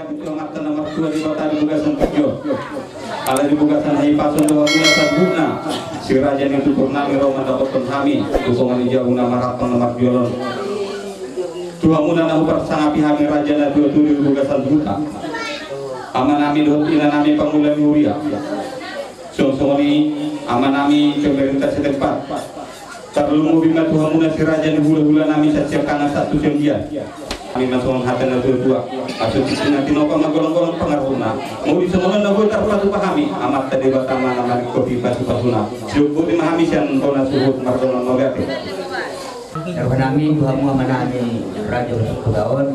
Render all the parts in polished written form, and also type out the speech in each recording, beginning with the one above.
kecamatan nomor 2 di kota Bugasan Pujo. Ala di Bugasan hai pasun dua Bugasan Buna. Si raja itu purnami Roma dapat penhami. Dukungan jauh nama raton nomor Jolon. Dua muna nahu persangapi hami raja na dua turi Bugasan Buka. Amanami dua nami pemuda muria. Song-songoni amanami pemerintah setempat. Terlalu bima Tuhan muna si raja ni hula-hula nami setiap kanan satu sendia. Kami masuk hati na dua maksud sini tinoka magolong-golong pengaruhna mau disemulan na buat terpatu pahami amat tadi batama nama kopi pasu-pasuna cukup dimahami sian tona suhut mardona nogate Terbenami Tuhan amanami raja Kudaon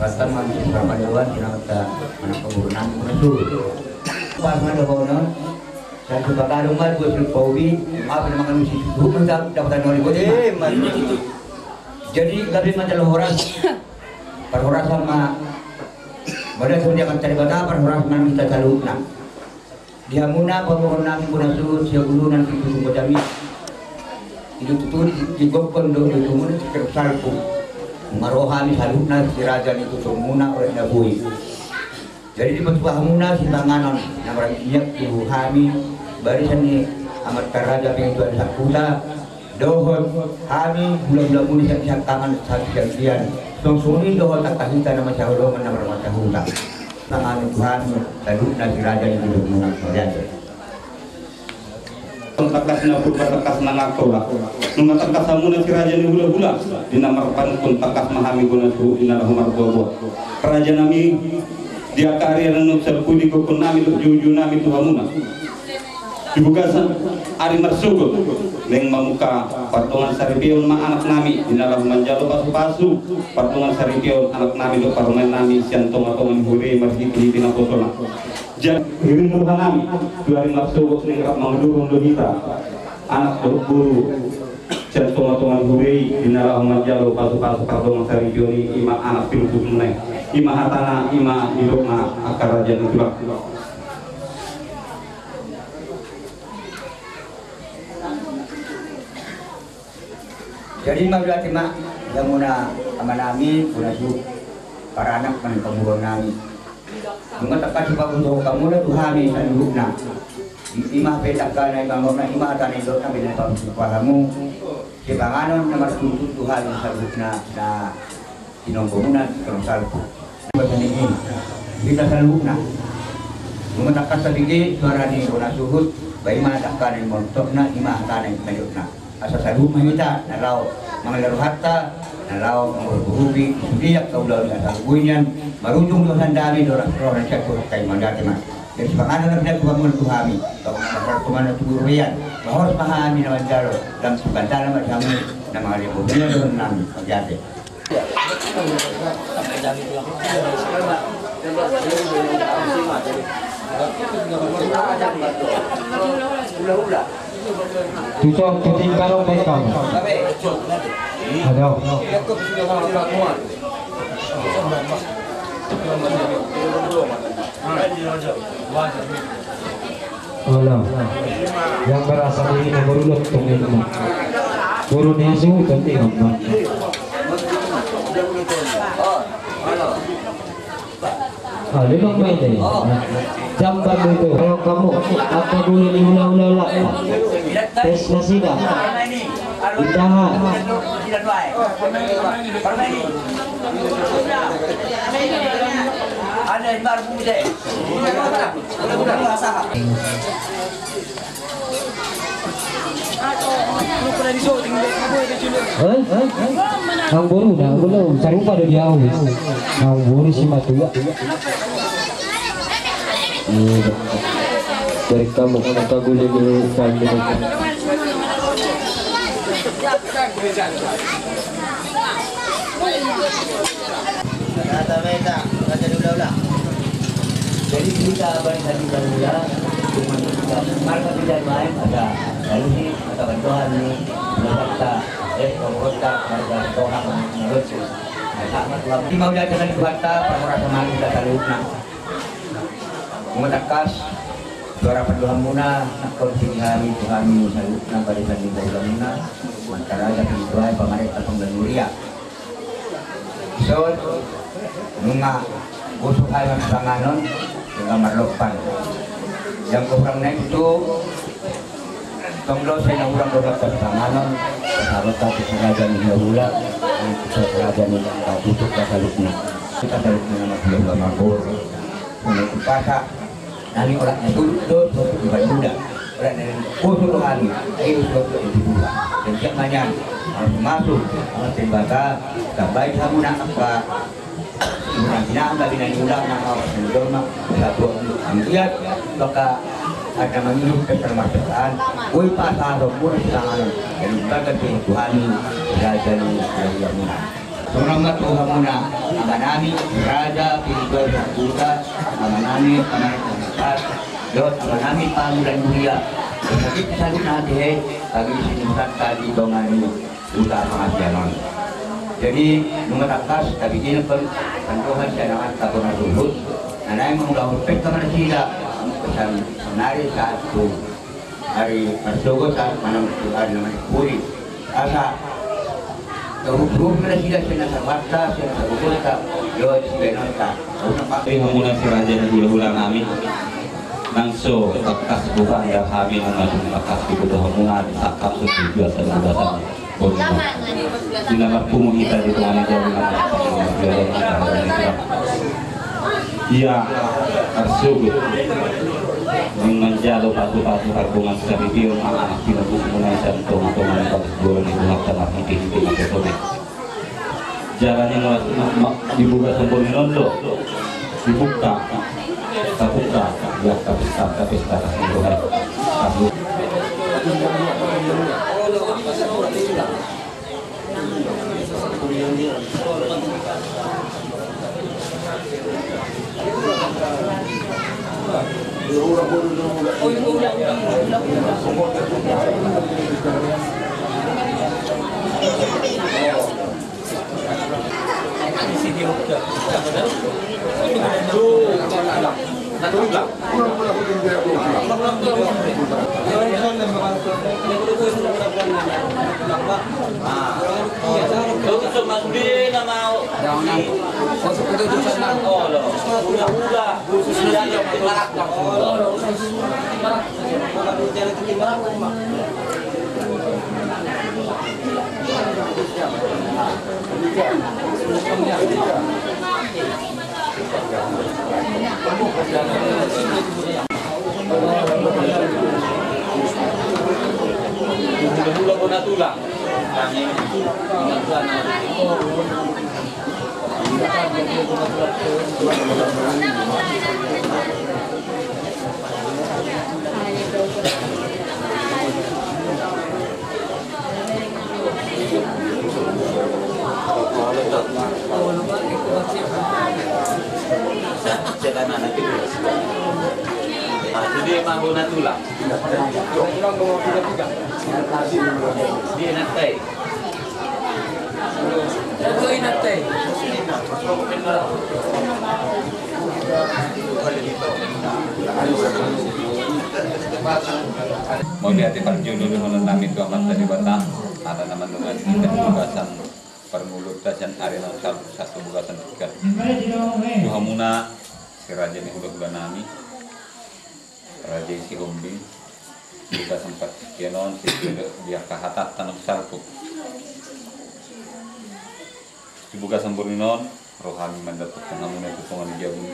pastan mami perpanduan dinamata mana pengurungan menuju pas mana bono dan juga karungan gue sulit paubi apa nama kan mesti bukan dapat nol jadi gabi macam orang perhoras sama pada dia akan cari bata perhoras mana kita calukna dia muna pemohonan muna suruh siap dulu nanti tunggu jami itu tuh digokon do itu muna tersalpu marohani salukna si raja itu muna oleh nabui jadi di petuah muna si tanganon yang minyak tuh hami barisan ni amat karaja pengen tuan sakuta dohon kami bulan-bulan muni siap tangan sakian Sungsuni dohon tak kahita nama syahulong nama rumah syahula tangan Tuhan lalu nasi raja yang hidup mengaksorian Tengkakas na berbatas nangako lah nunga tengkas samuna si raja ni hula-hula dinamarpan pun tengkas mahami guna suhu inarahumar bobo raja nami dia karya nanuk serpudi kukun nami tujuju nami tuhamuna dibugasan ari marsugo neng mamuka patungan saripion ma anak nami dinalah manjalo pasu-pasu patungan saripion anak nami do parumen nami sian tonga-tongan hure marhiti tina posona jan hirin muka nami duari marsugo neng rap mangdurung do hita anak buru sian tonga-tongan hure dinalah manjalo pasu-pasu patungan saripion ima anak piluku neng ima hatana ima nilokna akar raja nutulak jadi berarti mak yang muna amanami muna su para anak man pembuang nami cuma tekat sebab untuk kamu lah tuhami dan dudukna imah petakkan naik kamu na imah tanah itu kami dapat pahamu sebanganon nomor tujuh Tuhan yang sabukna na inongkomuna tersalpu bahasa ini kita salukna cuma tekat sedikit suara ni muna suhut baik imah takkan yang montokna imah tanah yang medukna asal sabu mahita nalau mangalaru hatta nalau berhubi dia kaulah asal bunyan marujung dosan dami dorang orang cakur kai mandate mas dan sebagaimana nak bangun tuhami kalau masyarakat kemana tugurian harus pahami nama jaro dan sebantara macam nama ali bunyan don nami jate Tujuh keting karong bekang. Ada. Alam. Yang berasa diri beruluk tunggu. Guru nesu penting amat. Limang main deh. Jamban itu kalau kamu apa dulu di ulang-ulang tes nasidah udahan ada yang baru muda ang buru dah belum serupa dari jauh ang buru si matua dari kamu kata gule gule kami jadi kita tadi barulah cuma kita marka tidak lain ada lalu sih atau bantuan nih kita kota marka toha menurut sangat lebih mau dia dengan kota perhora sama kita salutna mengatakan suara pendoa muna nakon hari Tuhan salutna pada tadi muna antara ada doa pemerintah penggeluria so Nunga busuk ayam sanganon dengan marlopan. Yang kurang naik itu tonglo saya kurang beberapa sanganon. Sahabat tapi kerajaan ini hula, kerajaan ini butuh kasaluknya. Kita saluknya nama belum lama bor. Untuk pasak, nanti orangnya turut di Bandunda. Orang yang khusus kami, itu suatu yang dibuka. Dan siap banyak harus masuk, harus tembaga, sampai kamu nak apa? Nanti nak bagi nanti ulang nak awak sendiri mak satu lihat maka ada menurut ketermasaan, koi pasal pun sangat jadi bagai Tuhan Raja yang Suramat Tuhan muna amanami Raja Pintuan Kuta amanami Pamanat Dot amanami Pamulan Mulia jadi selalu nanti bagi sinusat tadi dongani Kuta Pengasianon. Jadi nomor atas tapi ini pentuhan cadangan tabungan dulu. Nah, yang mengulang pek kemana tidak pesan menari satu hari berdoa saat mana hari namanya puri. Asa terhubung mana tidak senang terbaca senang terbuka jauh sebenarnya. Pengamunan si raja dan hula-hula kami langsung bekas bukan yang kami mengandung bekas di Kudahamungan sakap suci biasa Sinamak pun kita di tengah ia tersebut menjalo patu-patu harbungan sekali dia anak pinabuk mulai dan tong-tongan bulan itu hafta hiti jalan yang dibuka sempurna londo dibuka ya tapi mau lihat parjo dulu menenami itu amat dari batang ada nama dengan kita bukasan permulut dan arena satu bukasan tiga Tuhamuna si raja ini udah nami raja si Humbi juga sempat kenon si dia kahatat tanam sarpu dibuka sempurninon rohani mendapat pengamuna itu pengen jauh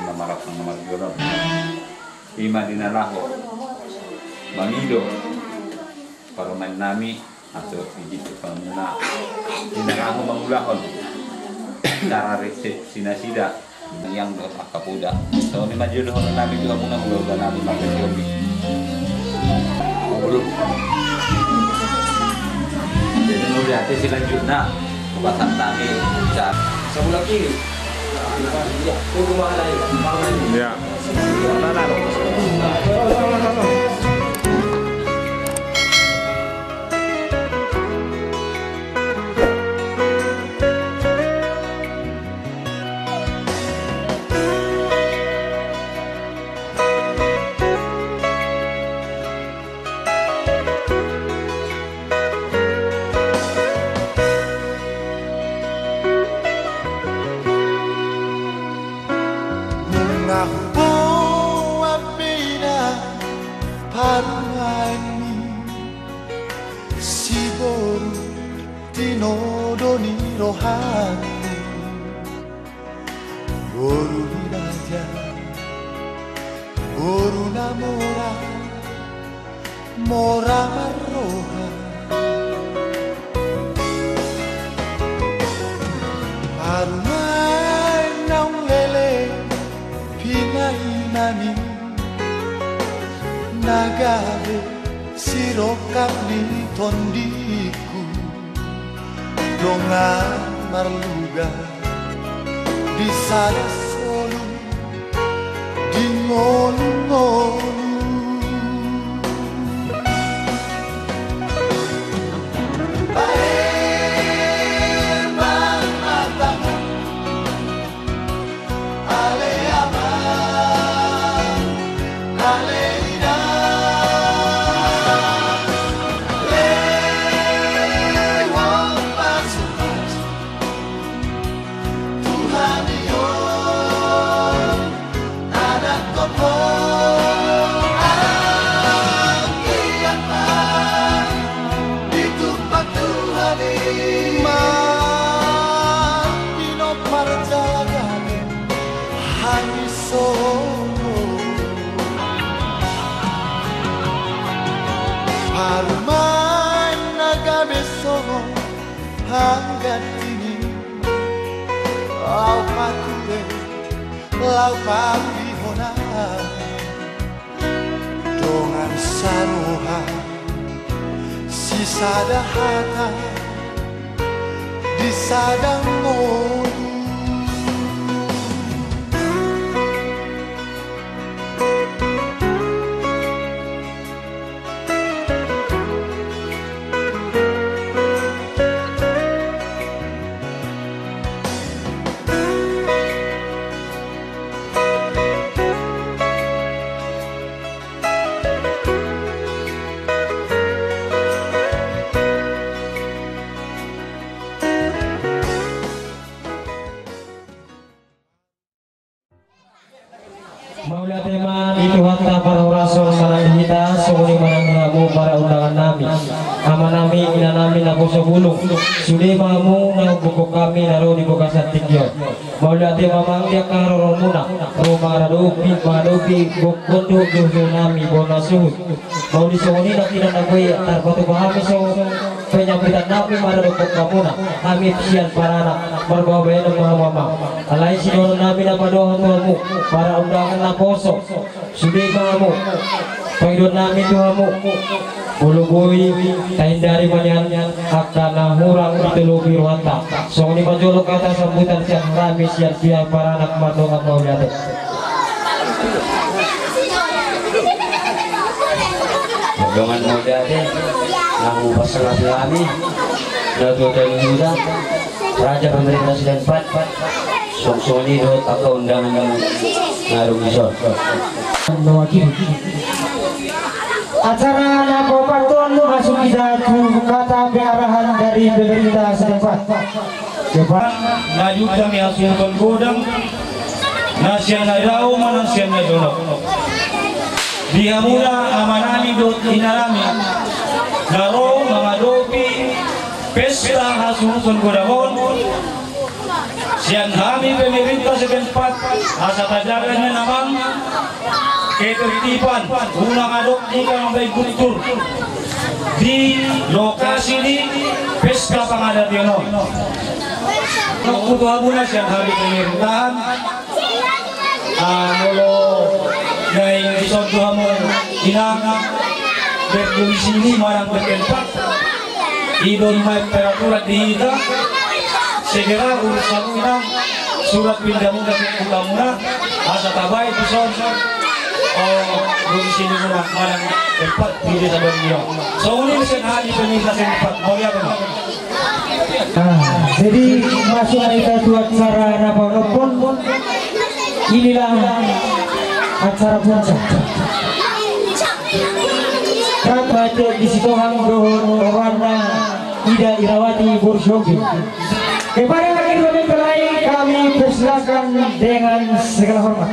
nama rapang nama jodoh ima dinaraho mangido para main nami atau biji pengamuna dinaraho mangulahon cara resepsi nasida yang doh akapuda so ni majodoh nami juga muna ulah nami makan jomi belum jadi nulis hati selanjutnya kebasan kami cak sebulan kiri ya tunggu mana ya Ngapo abina parmaini si boru tinodoni rohani boru biraja boru namora mora marroha parmai nang lele pinai nani nagare sirokap ni tondiku dongan marluga di sana solo di ngolu-ngolu hanggang kini lau pature lau pambihona dongan saruha sisa dahata di sadang ngolu Maulah teman itu hatta para rasul marang kita sumuni marang kamu para undangan nami ama nami ina nami na puso bulong suli mamu na buko kami naro di buka satikyo maulah teman mangdia karoro muna rumah radopi bokondo juhu nami bona suhut mau disumuni na tidak nagwe tarpatu pahami so penyambutan nabi marang kamuna kami sian para anak berbawaan dengan mama alai sidono nabi na padohan tuamu para undangan na poso sudi kamu pangidon namin tuamu ulugoy tahindari manyan akana hurang itulubi ruhanta so ni pajolok kata sambutan siang rami sian siang para anak madongan maulade madongan maulade nahu pasalah kami natutan juga raja pemerintah sedang pat soksoni dot atau undangan ngarung isor acara Napo Pantun masuk kita kata arahan dari pemerintah setempat Najud kami hasil penggodang nasian naidau manasian naidonok dihamula amanami dot inarami naro mengadopi pesta hasil godamon siang kami pemerintah setempat asa tajarannya namang ketertiban ulang adok ikan baik kultur di lokasi ini pesta pengadat yono kebutuhan siang hari pemerintahan molo dari disontuhamu inang berfungsi ini marang bertempat idon mai peraturan dihita segera urusan inang surat pindah muda ke ulamuna asa tabai pison di sini muna marang tempat di desa Borneo. So ini mesin hari pemirsa tempat mau lihat apa? Jadi masuk kita buat acara Napo Pon inilah acara puncak. Kak baca di situ Hangdohon warna Ida Irawati Burshogi. Kepada lagi dua mempelai kami persilakan dengan segala hormat.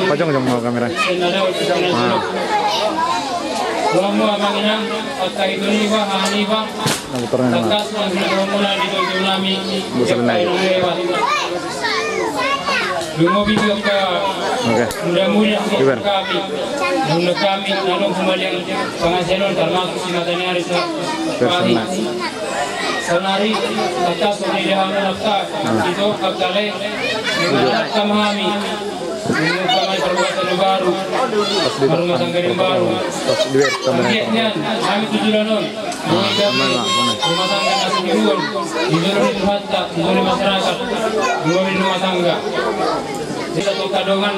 Pajang mau kamera. Sanari atas pemilihan nafkah itu akale mengenal kami mengenai perbuatan baru rumah tangga yang baru kemudian kami tujuanon rumah tangga nasi dibuat di hatta di masyarakat di rumah tangga satu kadongan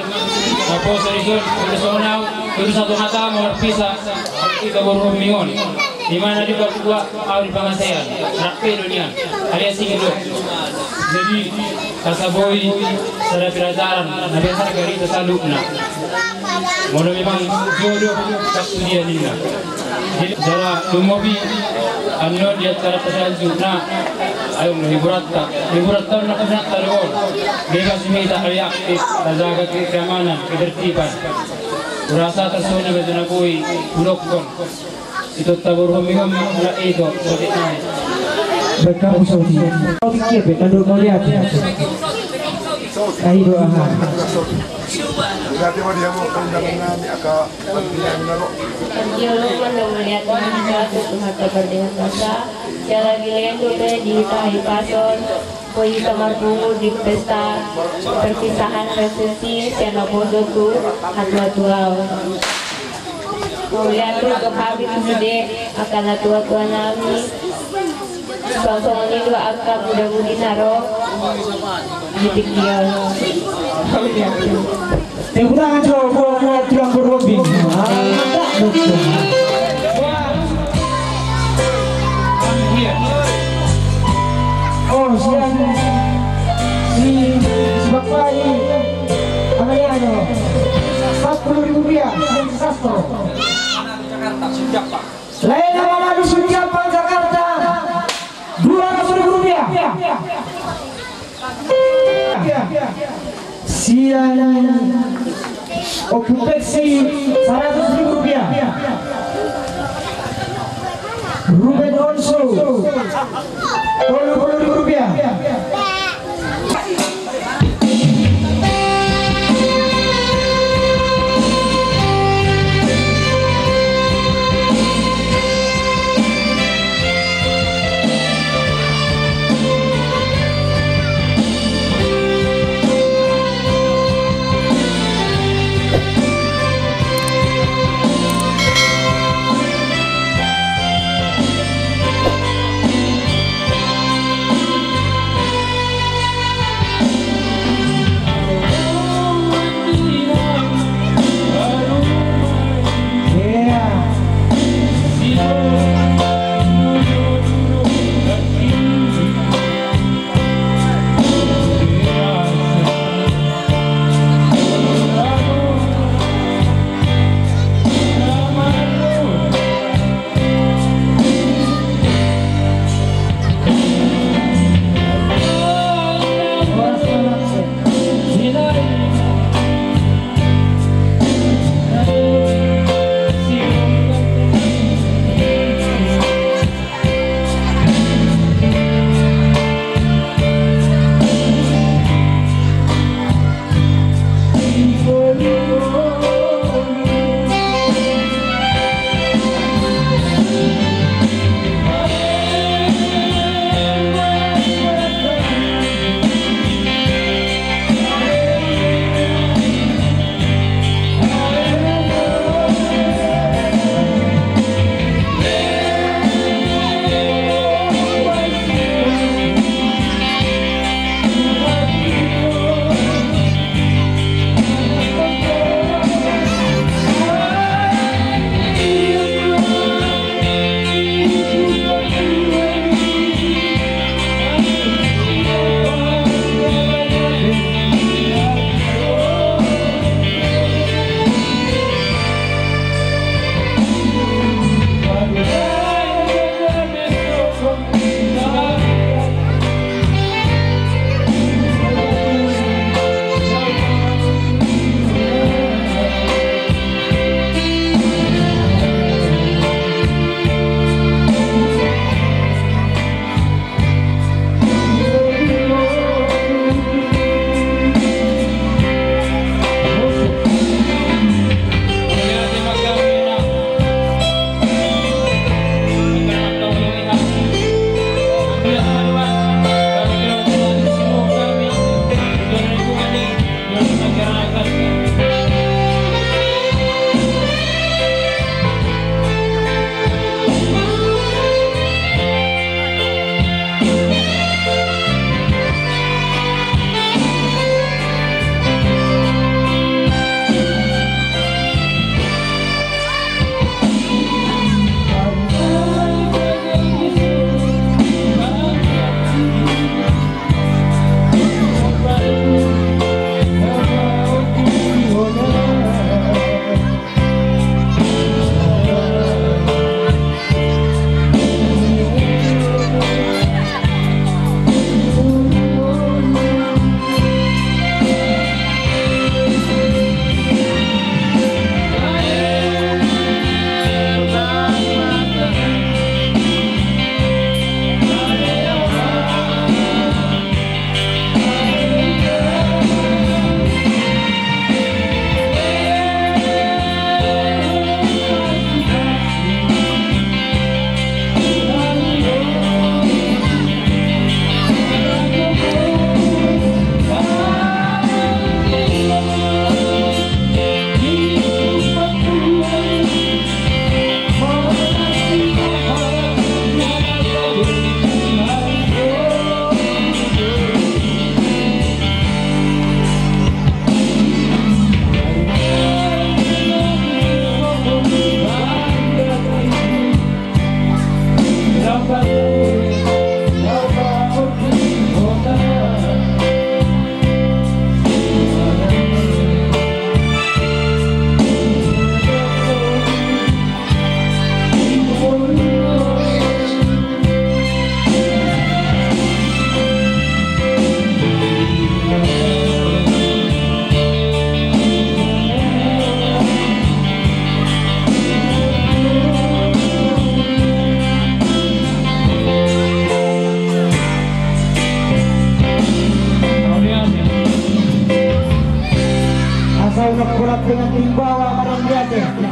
apa serius personal itu satu mata mau pisah kita berhubungan di mana di Papua awal pengasean rapi dunia alias ingin jadi kasaboi sada pelajaran nabi harga itu salukna mau memang jodoh kastudia dina jadi cara tumobi anno dia cara pesanjuna ayo hiburatta nak nak taruh bebas minta aliak terjaga keamanan ketertiban rasa tersoni betul koi bulokon itu tabur homingom mula itu seperti naik Berkamu saudi kau pikir betul kau lihat kahi doa Berarti dia mau pandangan aka pendidikan naro. Jolo melihat masyarakat harta berdengan masa jalan giliran dobe di tahi pason koi kamar bungu di pesta perpisahan resepsi siapa bodohku hatwa tuau Mulia tu kami gede akan tua-tua nami sosok ini dua angka mudah-mudi naro jidik dia Tegurangan coba tulang berlobing oh siang si bapak ini Amaliano 40.000 rupiah siang sastro Lain Manado Sudiapa Jakarta 200.000 rupiah siang okupasi 100.000 rupiah Ruben Onso 20.000 rupiah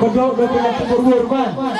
Bedok do pila tubur man.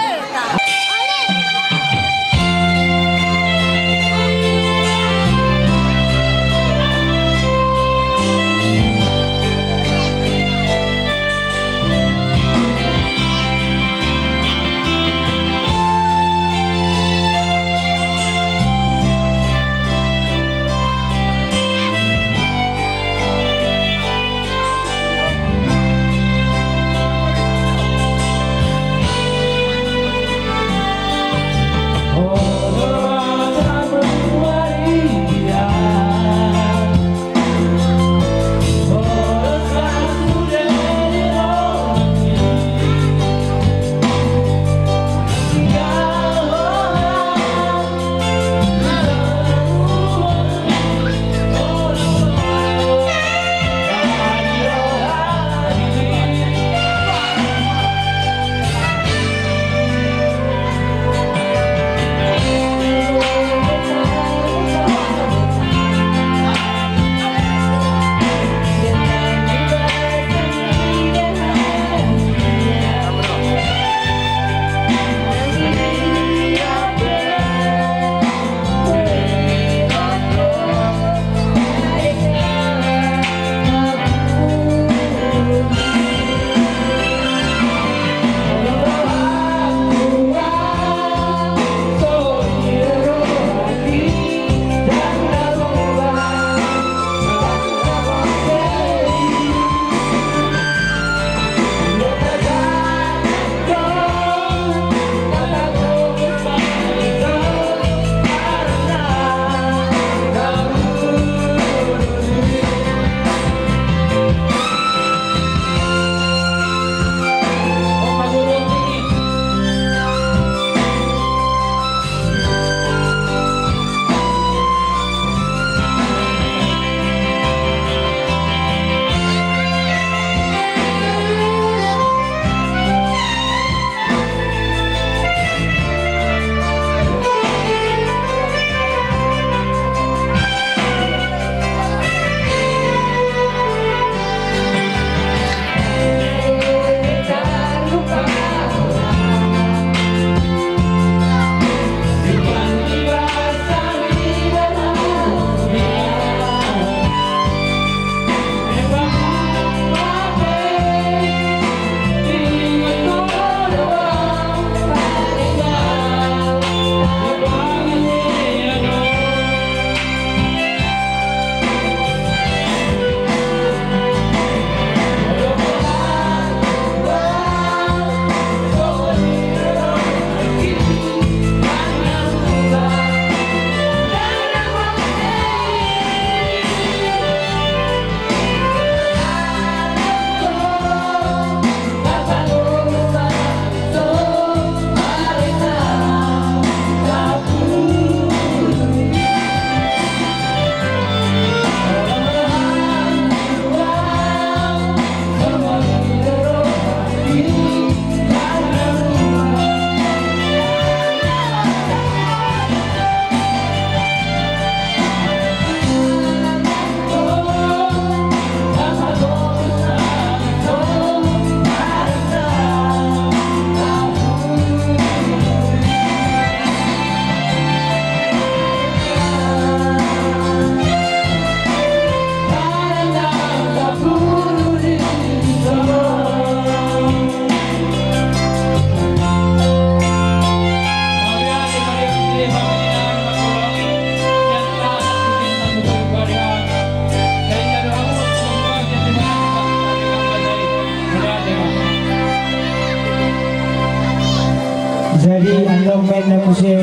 Jadi andong main na muse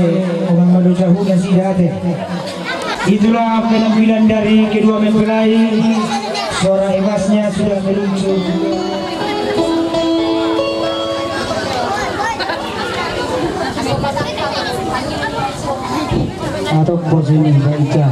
orang manusia huda si dati. Itulah penampilan dari kedua mempelai. Suara ebasnya sudah meluncur. Atau posisi baca.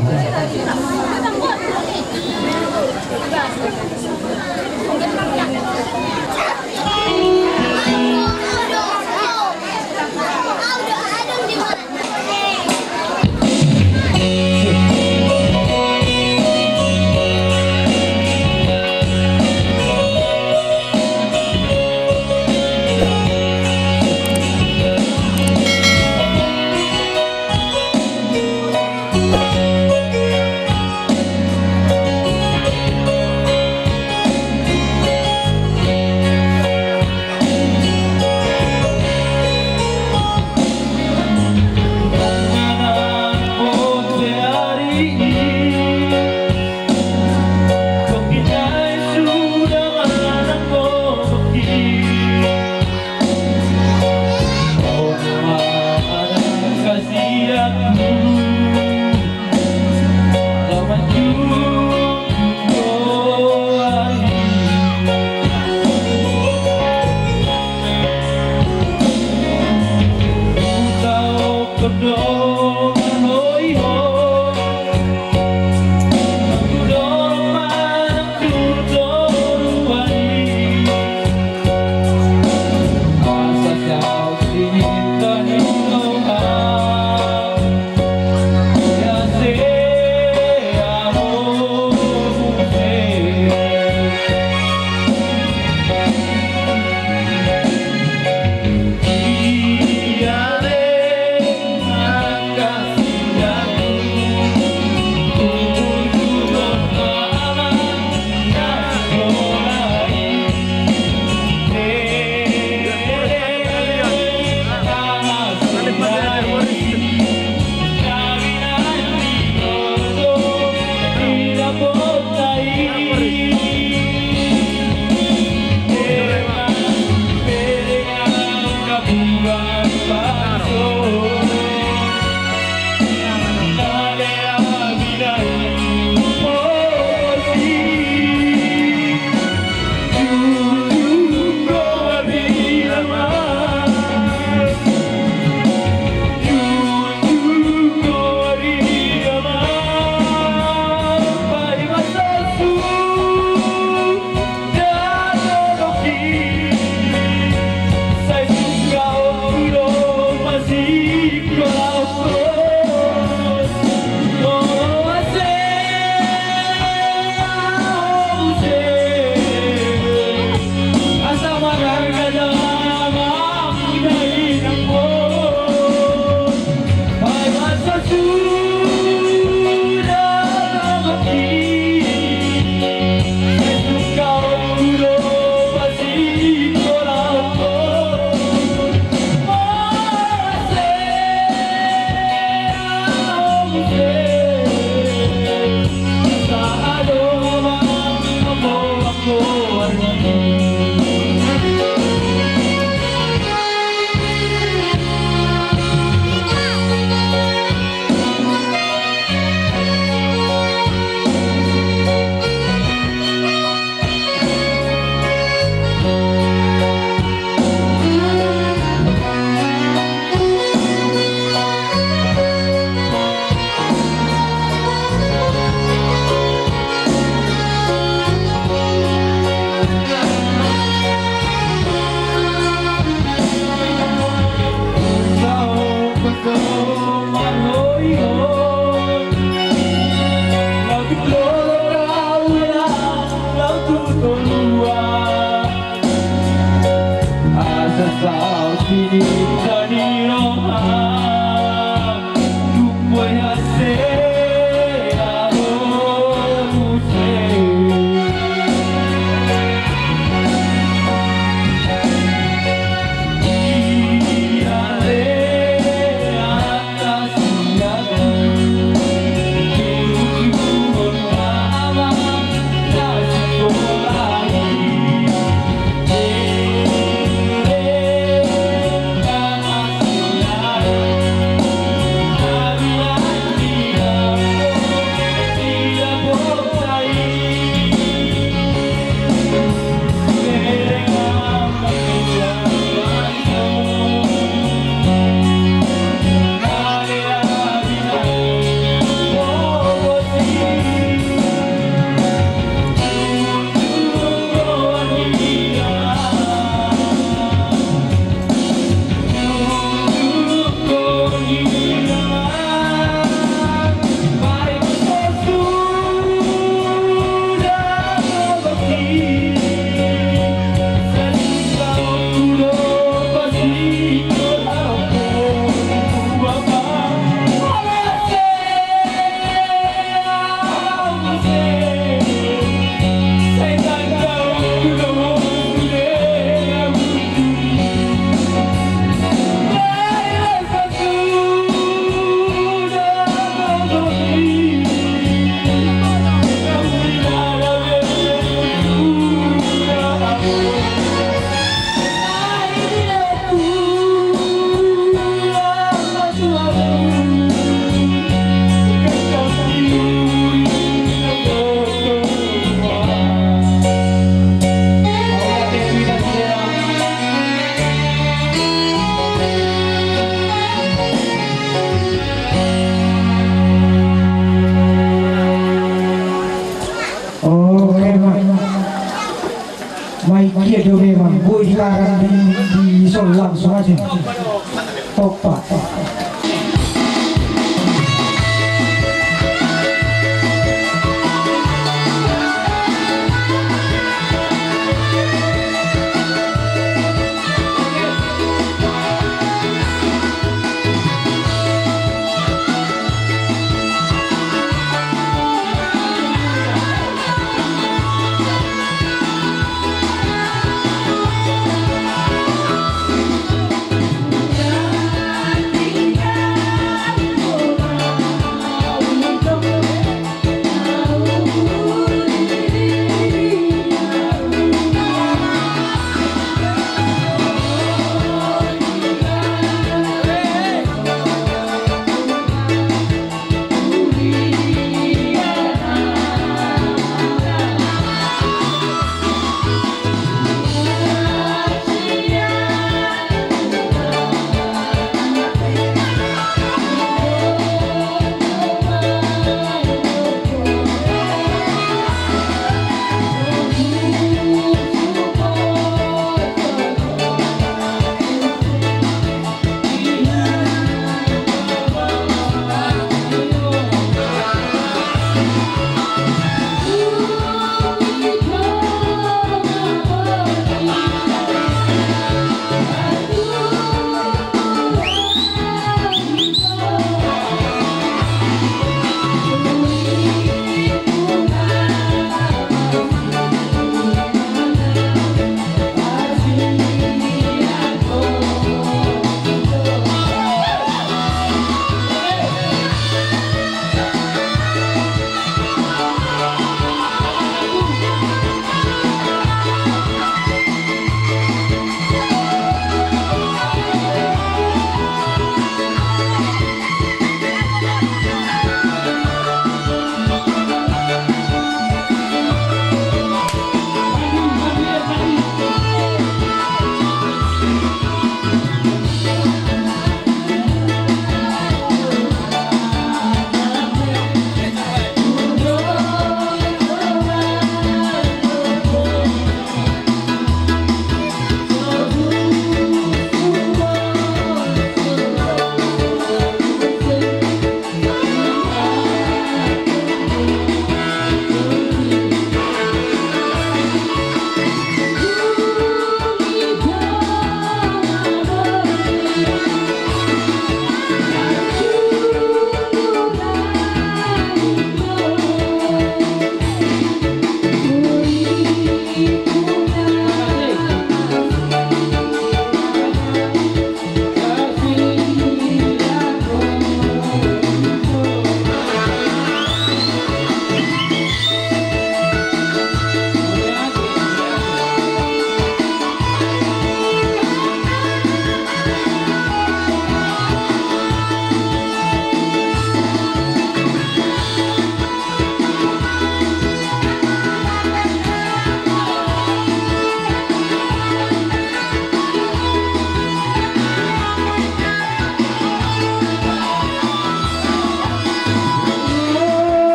silakan di sol langsung aja. Topak. Jangan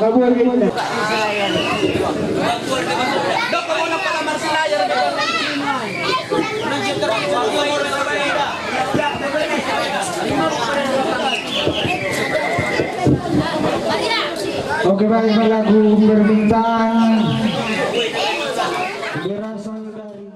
kabuhay kita. Oke, baik, lagu berbintang. Berasal dari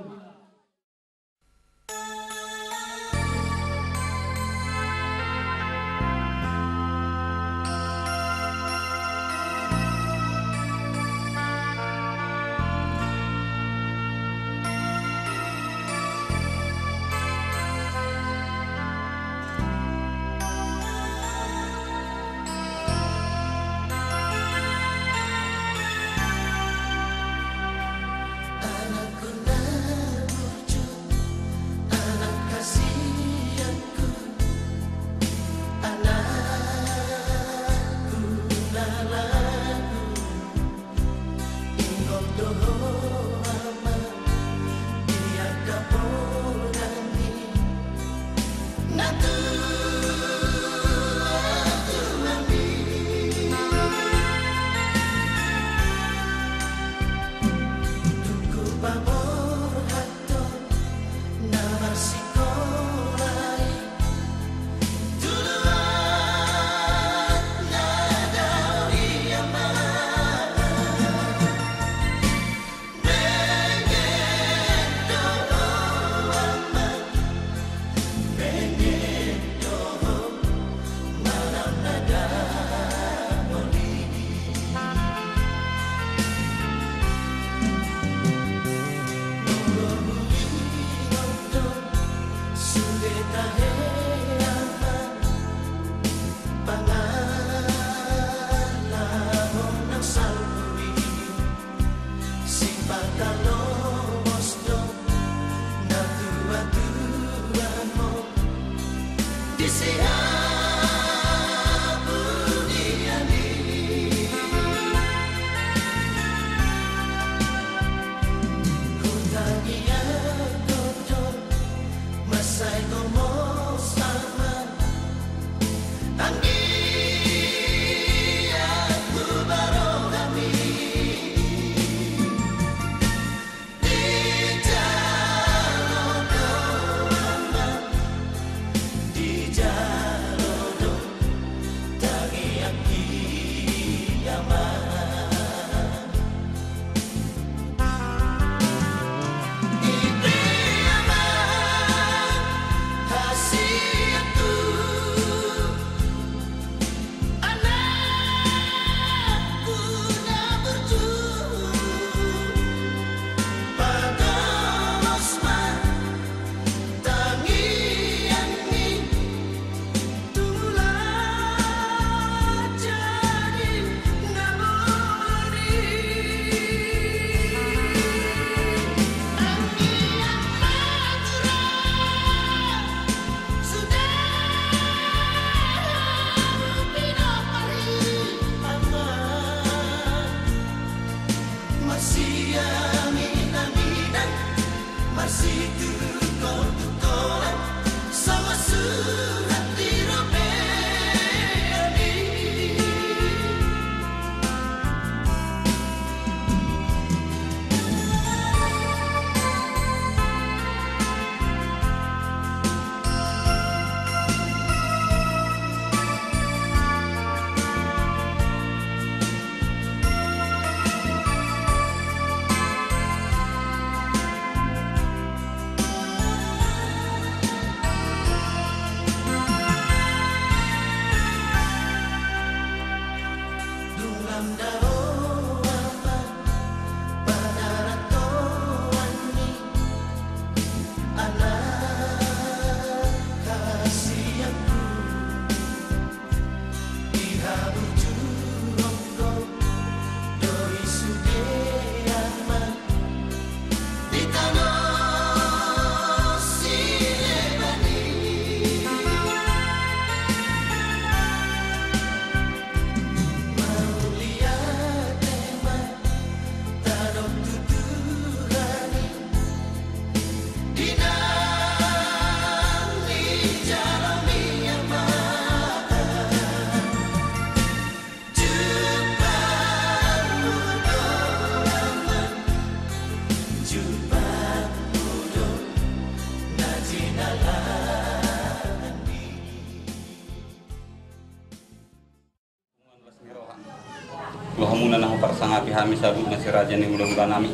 persangapi hami sabut masih raja ni hula-hula nami.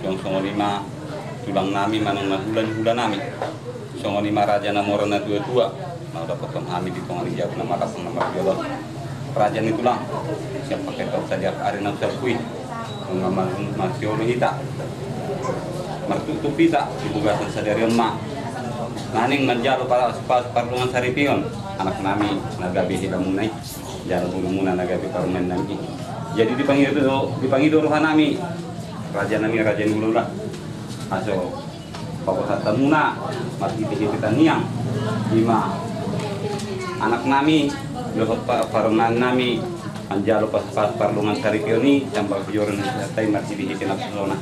Songo lima tulang nami manang hulan nami. Songo lima raja namorana dua-dua. Mau dapat hami di tongani jauh nama kasang nama biolog. Raja ni tulang. Siap pakai tau saja hari nak serpui. Mengamal masih orang hita. Mertutup pita dibugasan sadari emak. Naning menjalo para sepas parlungan saripion. Anak nami nagabi hidamunai. Jalo bulumuna nagabi parumen nami. Jadi dipanggil rohan nami. Raja nami raja nulula. Aso papat tamuna mati kita niang. Lima anak nami lohot paruman nami. Anjalo pas parlungan saripioni jambal bioran tai masih dihitin apsona.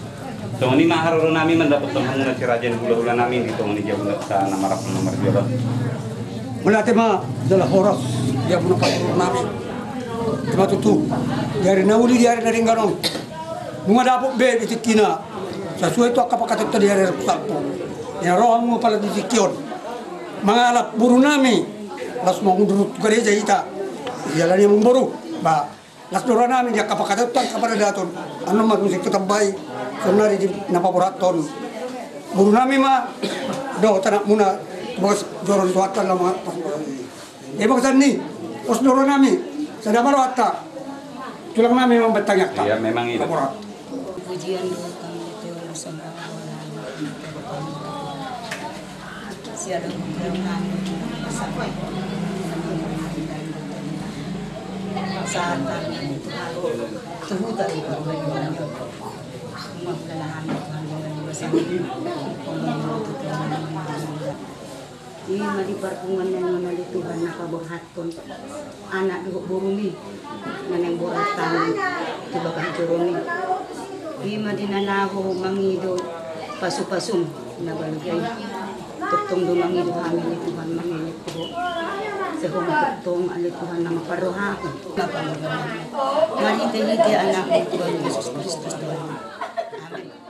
So ni maharo nami mendapat tamuna si raja nulula nami di tong ni jauh sa nomor biolog. Melatema adalah horos dia punya patung nami. Cuma tutu dari nauli dari Ringgarong. Bunga dapuk be di Tikina. Sesuai itu apa kata tadi dari Pusatpo. Ya roh mu pala di Tikion. Mengalap buru nami. Las mau ngurut gereja ita. Jalan yang memburu. Ba las dora nami dia apa kata tan kepada daton. Anu mah musik tetap baik. Sebenarnya di napapuraton. Buru nami mah do tanak muna bos joron tuatan lama. Baksan ni. Os dora nami. Sada marwata. Tulang nami memang bertanya. Iya memang itu. Pujian doa kami Tuhan sama siapa yang sampai saat kami Tuhan dari berbagai magkalahan Tuhan dengan bersama di madi perpungan yang menali Tuhan nakabuhaton anak duk burumi naneng boratan tibakan curuni di madinanaho mangido pasu-pasum nabalagay tuktong do mangido amin ni Tuhan mangilit ko sehong tuktong alit Tuhan na maparohakon napalagalan malite-lite anak ni Tuhan Yesus Kristus Tuhan. Amen.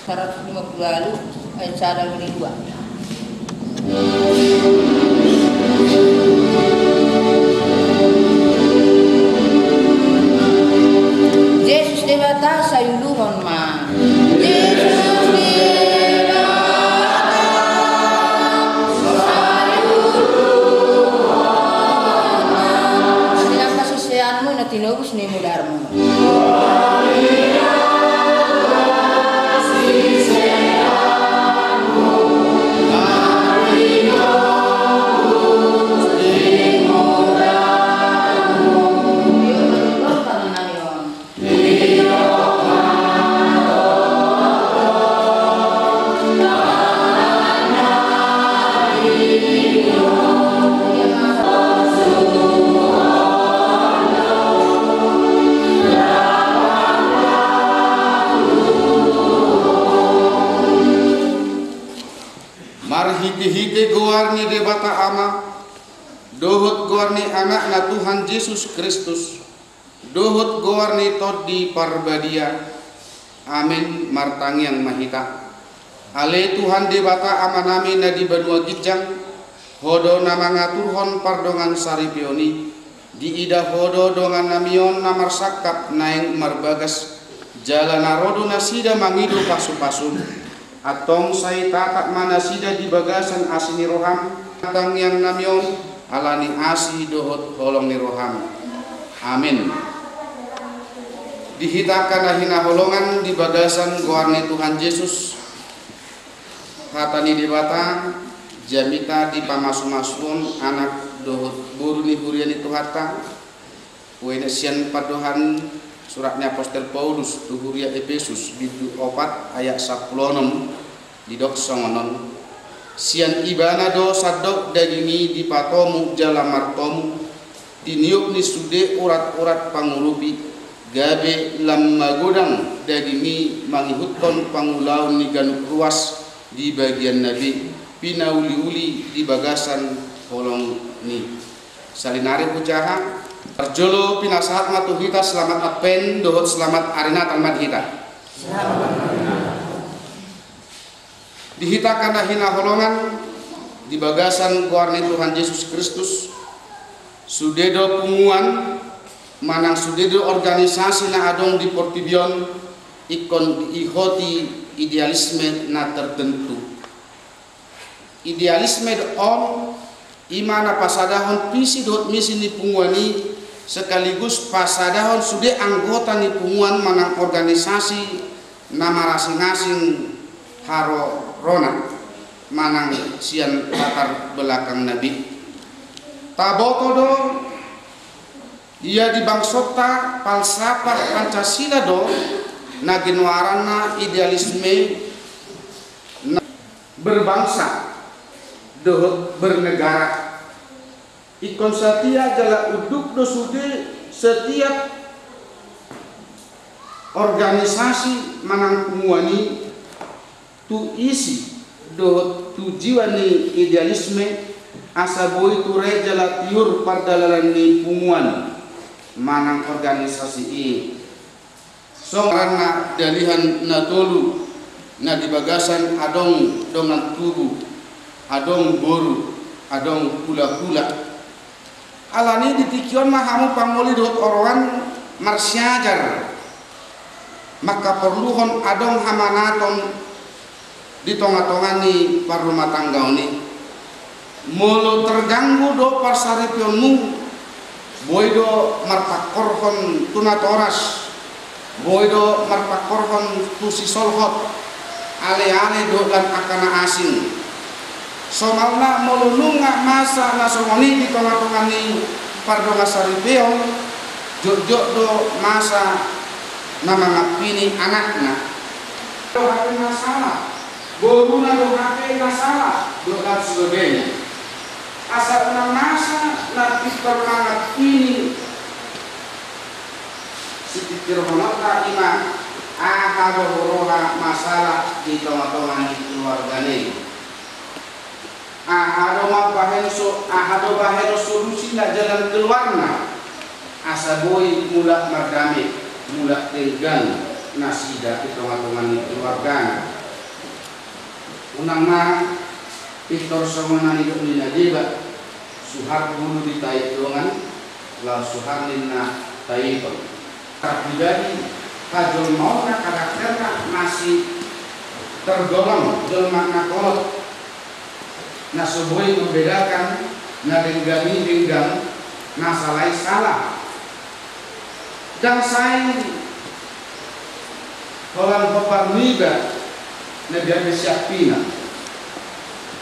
150 ayat 1 dan 2. Yesus debata sayuluhon ma. Yesus tinubos ni mudarmo. Hiti goarni debata ama dohut goarni anak na Tuhan Yesus Kristus dohut goarni todi parbadia amin martangiang mahita ale Tuhan debata ama nami na di banua gijang hodo nama ngaturhon pardongan saripioni di ida hodo dongan namion namar sakap naeng marbagas jalan narodo nasida mangido pasu-pasu atong say tatak mana sida di bagasan asini roham tang yang namyon alani asi dohot holong ni roham amin. Dihitakan lahina holongan di bagasan goarni Tuhan Yesus hatani di batang jamita di pamasu-masuon anak dohot buru ni huriani tuhata wena sian padohan suratnya Apostel Paulus tuhuria Efesus di 4 ayat 10 di dok songonon sian ibana do sadok dagini di patomu jalamartomu diniuk ni sude urat-urat pangurupi gabe lam magodang dagini mangihutton pangulaun ni ganuk ruas di bagian nabi pinauli-uli di bagasan holong ni salinari pucaha Arjolo pinasahat matuhita selamat adven dohot selamat arena talmat hita. Dihita kana hina holongan di bagasan goarni Tuhan Yesus Kristus sudedo punguan manang sudedo organisasi na adong di Portibion ikon ihoti idealisme na tertentu. Idealisme on imana pasadahon visi dohot misi ni punguani sekaligus pasadahon sudah anggota ni punguan manang organisasi nama rasing-rasing haro rona manang sian latar belakang nabi taboto do ia di bangsota falsafah Pancasila do naginwarana idealisme berbangsa dohot bernegara ikon setia jala uduk do sude setiap organisasi manang punguani tu isi do tu jiwani idealisme asaboi tu rejala tiur pardalalan ni punguan manang organisasi i so karena dalihan natolu na di bagasan adong dongan tubuh adong boru adong pula-pula alani ditikion mahamu pangoli dot orwan marsyajar maka perluhon adong hamanaton di tonga-tonga ni par rumah tangga ni mulu terganggu do parsaripionmu boydo marpakorhon tunatoras boydo marpakorhon tusisolhot ale-ale do dan akana asing somalna molununga masa na somoni di tonga-tonga ni pardonga saripeon jok-jok do masa na mangapini anakna do hati masalah boruna do hati masalah do dan sebagainya asal na masa na pikir mangapini si pikir honota ima ahado horoha masalah di tonga-tonga ni keluarga ni ahado baheno solusi na jalan keluarna asa boy mula mardame mula tegang nasida di tengah-tengah keluarga. Unang na Victor Somanani Domina Diba Suhar bulu di Taidongan la Suhar Lina Taidon. Pribadi kajol mau na karakternya masih tergolong jelma na kolot. Nah sebuah membedakan na denggang na salah. Dan saya orang bapak niga na biar siapina.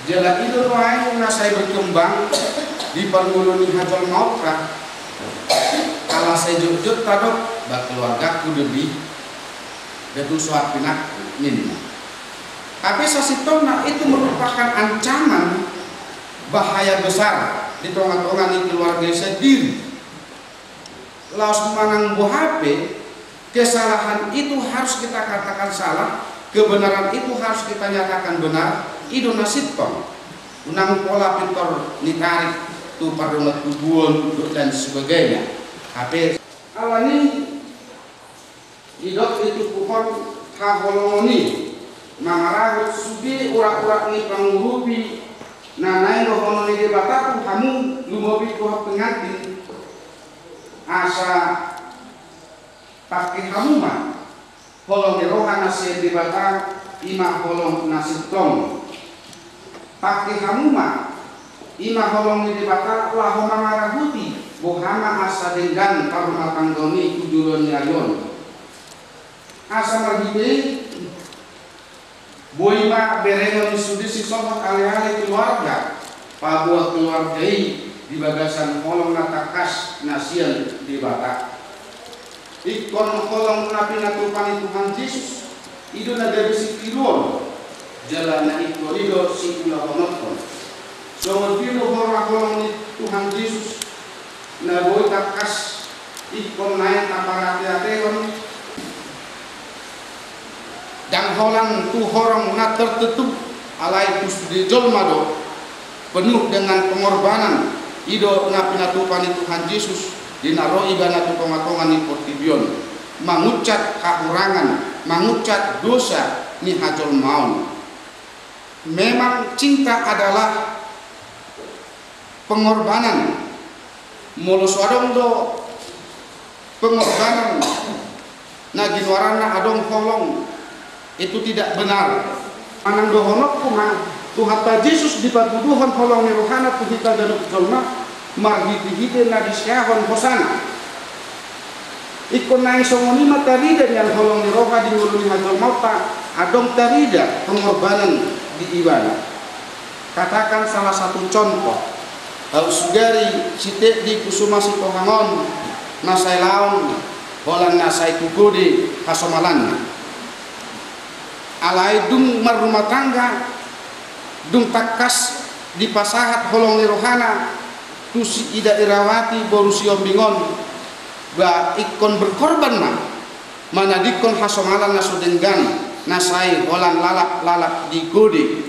Jala itu rohani na saya berkembang di pergulungan hajol mautra. Kalau saya jujur tadok bak keluargaku lebih betul suatu pinak minna. Tapi sasitona itu merupakan ancaman bahaya besar di tengah-tengah keluarga sendiri. Laos manang buhape, kesalahan itu harus kita katakan salah, kebenaran itu harus kita nyatakan benar. Itu nasibton, unang pola pintor nitarik tu pardonat tubuan dan sebagainya. Tapi alani idok itu pohon haholongoni, mangarahut subi urak-urak ni pangurupi, nanai rohononi di bataku kamu lumobi kuhak pengantin, asa pakai kamu mah, holong di rohan nasi di batak, ima holong nasi tong. Pakai hamuma ima holong di batak lah homangarahuti bohama asa dengan karuna tanggoni kujuron yayon asa marhide boima berengon sudi sisoma kali-kali keluarga pabuat keluargai di bagasan holong natakas nasian di batak ikon holong napi natupani Tuhan Yesus itu nada besi kiruan jalan itu lido sikula honokon. So pilo horang Tuhan Yesus na boy takas ikon naik aparate-ateon dan holang tu horang na tertutup alai kus di jolmado penuh dengan pengorbanan ido na pinatupan Tuhan Yesus dinaro ibana tu pengatongan ni portibion mengucat kekurangan mengucat dosa ni hajol maun. Memang cinta adalah pengorbanan. Mulus adong do pengorbanan na ginwarana adong holong itu tidak benar. Anang dohonok kuma Tuhan Yesus di patuduhan holong ni rohana tuhita dan jolma marhiti-hiti na disyahon hosana. Ikon naing songoni matarida yang holong ni roha di nguluni hajol mauta adong tarida pengorbanan di ibadah. Katakan salah satu contoh sugari sitek di kusuma sitohangon nasai laun holan nasai tukudi hasomalan alai dung marumah tangga dung takas di pasahat holong nirohana tusi ida irawati borusiom bingon ba ikon berkorban mana dikon hasomalan nasudenggan nasai holan lalap di gode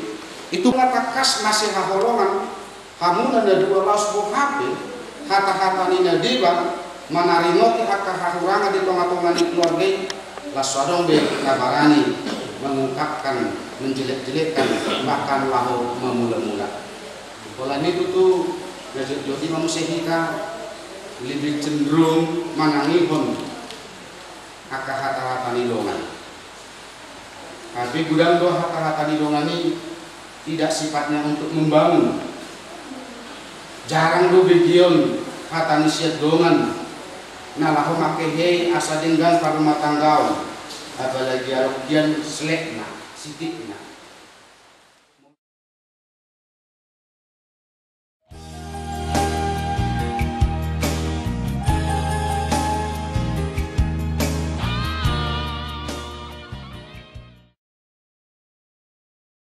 itu ngatakas nasi haholongan kamu nanda dua las buhape kata-kata nina diba manaringoti haka hahurangan di tengah-tengah di keluarga laswadong be kabarani mengungkapkan menjelek-jelekkan bahkan lahu memula-mula pola itu tuh jadi mamusehika lebih cenderung manangihon haka hata-hata nilongan. Tapi gudang doa hata-hata nilongan ini tidak sifatnya untuk membangun. Jarang do begion hata nisiat dongan nalahu makehe asa denggan pada rumah tanggau apalagi arugian selekna sitikna